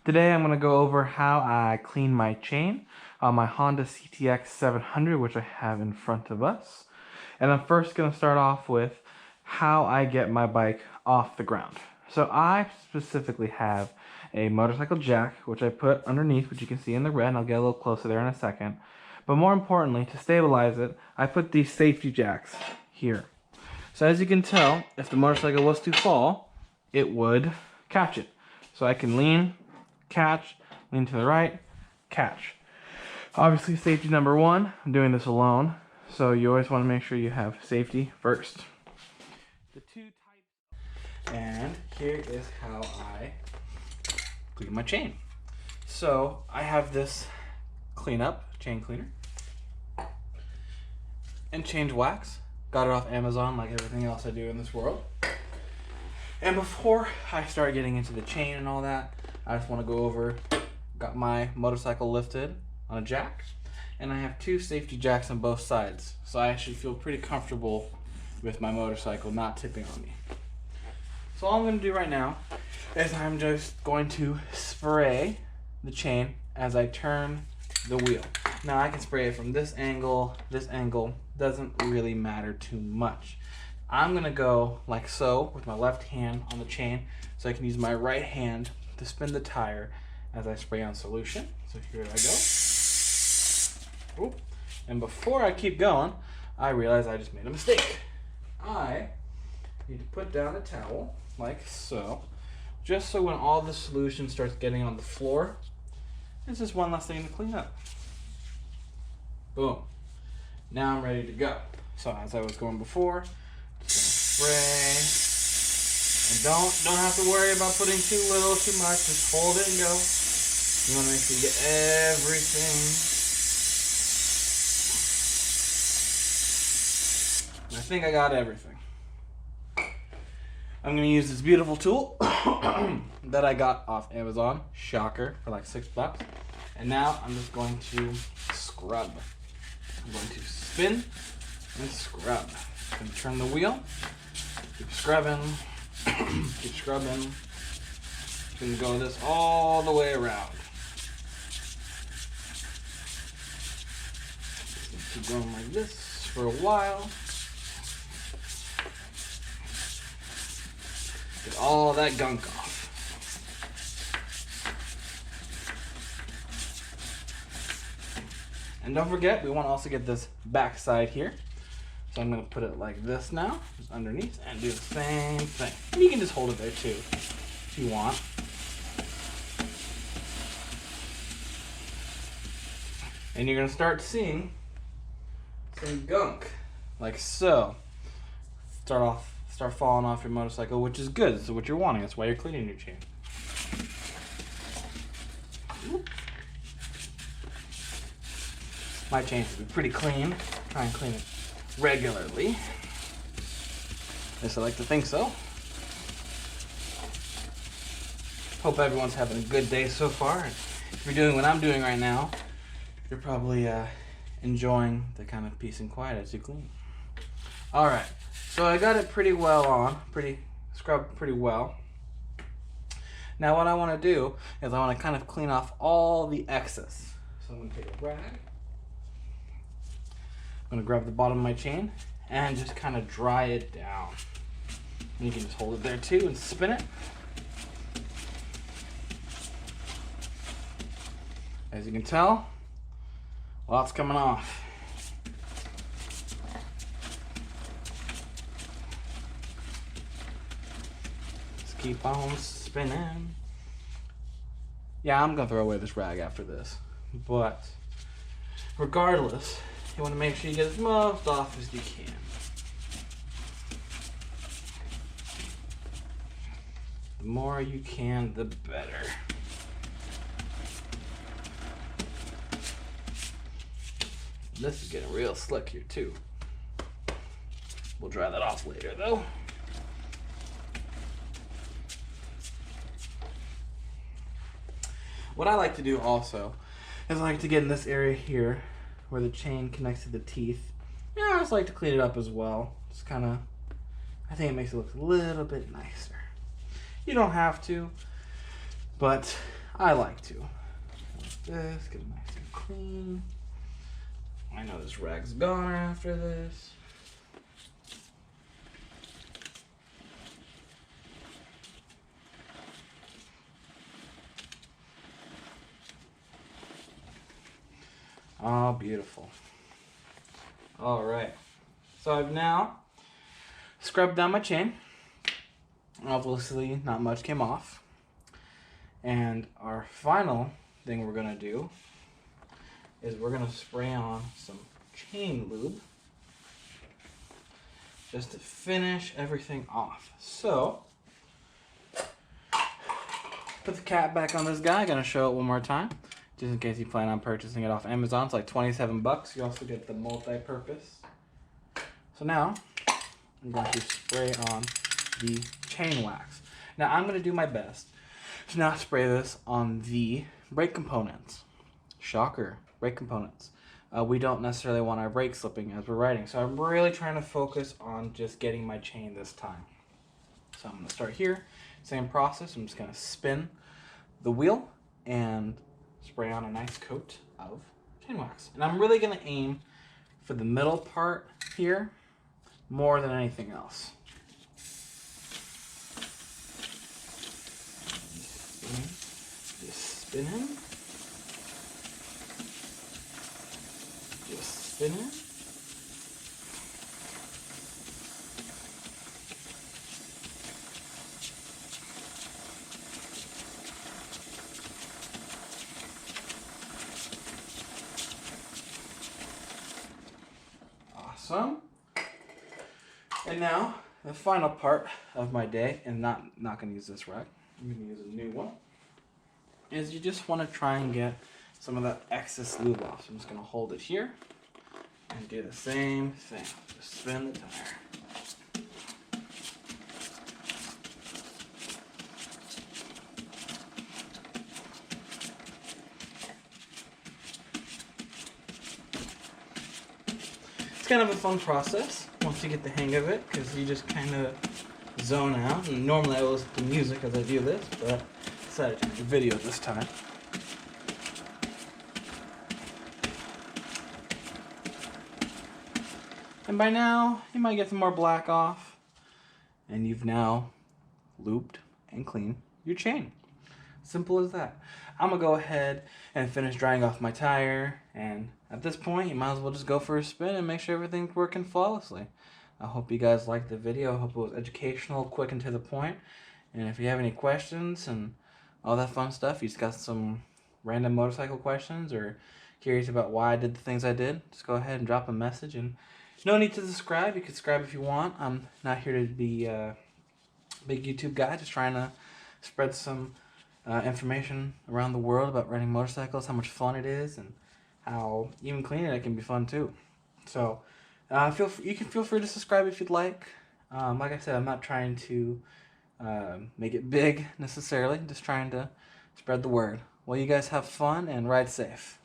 Today I'm going to go over how I clean my chain on my Honda CTX 700, which I have in front of us. And I'm first going to start off with how I get my bike off the ground. So I specifically have a motorcycle jack, which I put underneath, which you can see in the red, and I'll get a little closer there in a second. But more importantly, to stabilize it, I put these safety jacks here. So as you can tell, if the motorcycle was to fall, it would catch it. So I can lean, catch, lean to the right, catch. Obviously, safety number one, I'm doing this alone, so you always want to make sure you have safety first. The two types, and here is how I clean my chain. So I have this cleanup, chain cleaner, and change wax. Got it off Amazon like everything else I do in this world. And before I start getting into the chain and all that, I just want to go over, got my motorcycle lifted on a jack, and I have two safety jacks on both sides. So I actually feel pretty comfortable with my motorcycle not tipping on me. So all I'm going to do right now is I'm just going to spray the chain as I turn the wheel. Now I can spray it from this angle, doesn't really matter too much. I'm going to go like so with my left hand on the chain so I can use my right hand to spin the tire as I spray on solution. So here I go. Oop. And before I keep going, I realize I just made a mistake. I need to put down a towel like so, just so when all the solution starts getting on the floor, it's just one less thing to clean up. Boom. Now I'm ready to go. So as I was going before, just gonna spray. And don't have to worry about putting too little, too much. Just hold it and go. You want to make sure you get everything. And I think I got everything. I'm going to use this beautiful tool that I got off Amazon. Shocker, for like $6. And now I'm just going to scrub. I'm going to spin and scrub. I'm going to turn the wheel. Keep scrubbing. Keep scrubbing. You can go this all the way around. Keep going like this for a while. Get all that gunk off. And don't forget, we want to also get this back side here. So I'm going to put it like this now, just underneath, and do the same thing. And you can just hold it there too, if you want. And you're going to start seeing some gunk, like so. Start falling off your motorcycle, which is good. This is what you're wanting. That's why you're cleaning your chain. My chain should be pretty clean. Try and clean it regularly. At least I like to think so. Hope everyone's having a good day so far. If you're doing what I'm doing right now, you're probably enjoying the kind of peace and quiet as you clean. Alright, so I got it pretty well on, scrubbed pretty well. Now what I want to do is I want to kind of clean off all the excess. So I'm going to take a rag. I'm going to grab the bottom of my chain and just kind of dry it down. And you can just hold it there too and spin it. As you can tell, lots coming off. Just keep on spinning. Yeah, I'm going to throw away this rag after this. But regardless, you want to make sure you get as much off as you can. The more you can, the better. This is getting real slick here too. We'll dry that off later though. What I like to do also is I like to get in this area here where the chain connects to the teeth. Yeah, I just like to clean it up as well. Just kind of, I think it makes it look a little bit nicer. You don't have to, but I like to. Like this, get it nice and clean. I know this rag's gone after this. Oh, beautiful. All right. So I've now scrubbed down my chain. Obviously, not much came off. And our final thing we're gonna do is we're gonna spray on some chain lube just to finish everything off. So, put the cap back on this guy. Gonna show it one more time, just in case you plan on purchasing it off Amazon. It's like 27 bucks. You also get the multi-purpose. So now, I'm going to spray on the chain wax. Now I'm going to do my best to not spray this on the brake components. Shocker, brake components. We don't necessarily want our brakes slipping as we're riding. So I'm really trying to focus on just getting my chain this time. So I'm going to start here. Same process. I'm just going to spin the wheel and spray on a nice coat of chain wax. And I'm really going to aim for the middle part here more than anything else. Just spinning. Just spinning. Awesome. And now, the final part of my day, and not going to use this rack, I'm going to use a new one, is you just want to try and get some of that excess lube off. So I'm just going to hold it here and do the same thing. Just spin the tire. It's kind of a fun process once you get the hang of it, because you just kind of zone out. And normally I listen to music as I do this, but I decided to do video this time. And by now, you might get some more black off, and you've now looped and cleaned your chain. Simple as that. I'm gonna go ahead and finish drying off my tire, and at this point you might as well just go for a spin and make sure everything's working flawlessly. I hope you guys liked the video. I hope it was educational, quick and to the point. And if you have any questions and all that fun stuff, you just got some random motorcycle questions or curious about why I did the things I did, just go ahead and drop a message. And no need to subscribe. You can subscribe if you want. I'm not here to be a big YouTube guy, just trying to spread some information around the world about riding motorcycles, how much fun it is, and how even cleaning it can be fun too. So you can feel free to subscribe if you'd like. Like I said, I'm not trying to make it big necessarily, just trying to spread the word. Well, you guys have fun and ride safe.